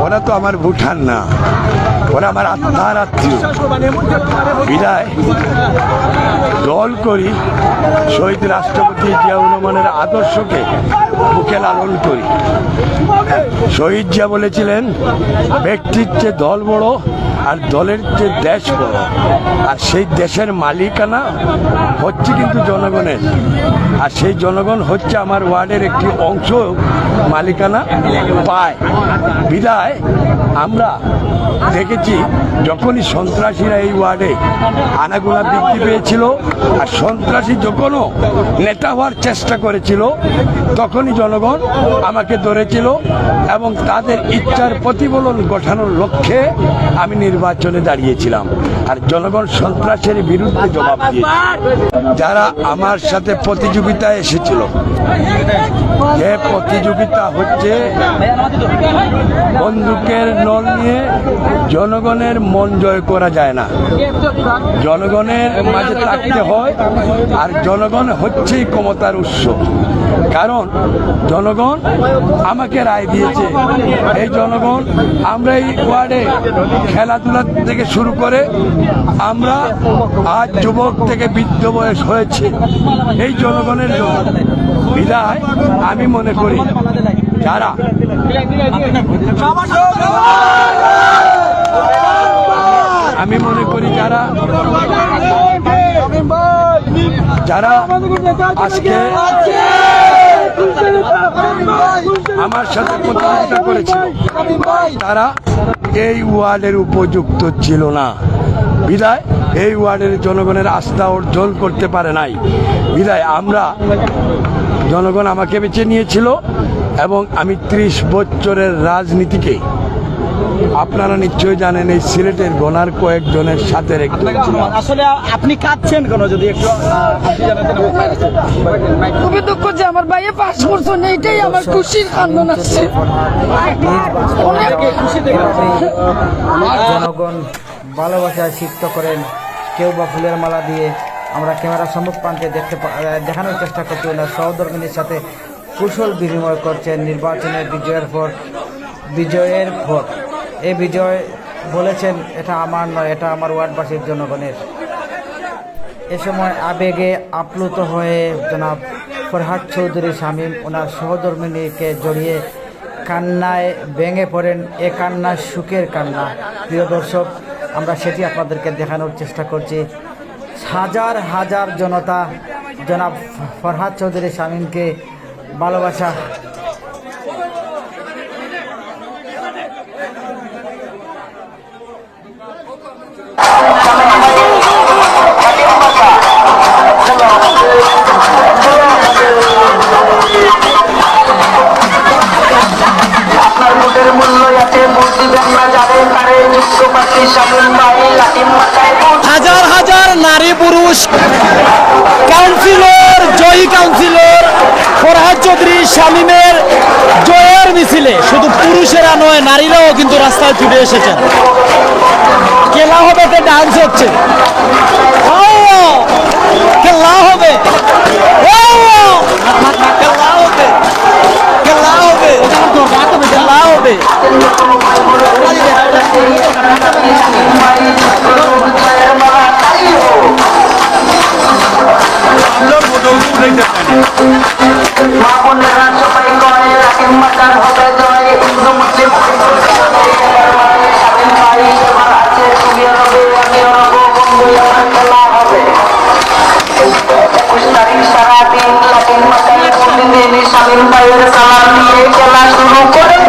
ওরা তো আমার ভুটান না, ওরা আমার আত্মার আত্মীয়। বিদায় দল করি শহীদ রাষ্ট্রপতি জিয়াউর রহমানের আদর্শকে বুকে লালন করি। শহীদ জিয়া বলেছিলেন, ব্যক্তির চেয়ে দল বড় আর দলের চেয়ে দেশ বড়। আর সেই দেশের মালিকানা হচ্ছে কিন্তু জনগণের, আর সেই জনগণ হচ্ছে আমার ওয়ার্ডের একটি অংশ মালিকানা পায়। বিদায় আমরা দেখেছি যখনই সন্ত্রাসীরা এই ওয়ার্ডে আনাগোনা বৃদ্ধি পেয়েছিল আর সন্ত্রাসী যখনও নেতা হওয়ার চেষ্টা করেছিল, তখনই জনগণ আমাকে ধরেছিল এবং তাদের ইচ্ছার প্রতিফলন ঘটানোর লক্ষ্যে আমি নির্বাচনে দাঁড়িয়েছিলাম। আর জনগণ সন্ত্রাসের বিরুদ্ধে জবাব দিয়েছে। যারা আমার সাথে প্রতিযোগিতায় এসেছিল, যে প্রতিযোগিতা হচ্ছে বন্দুকের নল নিয়ে, জনগণের মন জয় করা যায় না, জনগণের মাঝে থাকতে হয়। আর জনগণ হচ্ছেই ক্ষমতার উৎস, কারণ জনগণ আমাকে রায় দিয়েছে। এই জনগণ, আমরা এই ওয়ার্ডে খেলাধুলা থেকে শুরু করে আমরা আজ যুবক থেকে বৃদ্ধ বয়স হয়েছে এই জনগণের জন্য। বিদায় আমি মনে করি যারা যারা আজকে আমার সাথে প্রতিযোগিতা করেছিল, তারা এই ওয়ার্ডের উপযুক্ত ছিল না। বিদায় এই ওয়ার্ডের জনগণের আস্থা অর্জন করতে পারে নাই। বিদায় আমরা, জনগণ আমাকে বেছে নিয়েছিল এবং আমি 30 বছরের রাজনীতিকে, আপনারা নিশ্চয়ই জানেন, এই সিলেটের গোনার কয়েকজনের সাথে আসলে আপনি কাঁদছেন কেন যদি একটু খুবই দুঃখ যে আমার ভাইয়ে পাস করছেন, এইটাই আমার খুশির কান্দন আসছে। জনগণ ভালোবাসায় সিক্ত করেন, কেউ বা ফুলের মালা দিয়ে। আমরা ক্যামেরার সম্মুখ প্রান্তে দেখানোর চেষ্টা করছি ওনার সহধর্মিনীর সাথে কুশল বিনিময় করছেন নির্বাচনের বিজয়ের পর। এই বিজয় বলেছেন, এটা আমার নয়, এটা আমার ওয়ার্ডবাসীর জনগণের। এ সময় আবেগে আপ্লুত হয়ে জনাব ফরহাদ চৌধুরী শামীম ওনার সহধর্মিনীকে জড়িয়ে কান্নায় ভেঙে পড়েন। এ কান্না সুখের কান্না। প্রিয় দর্শক, আমরা সেটি আপনাদেরকে দেখানোর চেষ্টা করছি। হাজার হাজার জনতা জনাব ফরহাদ চৌধুরী শামীমকে ভালোবাসা। হাজার হাজার নারী পুরুষ কাউন্সিলর, জয়ী কাউন্সিলর ফরহাদ চৌধুরী শামীমের জয়ের মিছিলে শুধু পুরুষেরা নয়, নারীরাও কিন্তু রাস্তায় ছুটে এসেছেন। খেলা হবে, ডান্স হচ্ছে, খেলা হবে, খেলা হবে, খেলা হবে, খেলা হবে। শামীম ভাইয়ের সালাম দিয়ে খেলা শুরু করেন।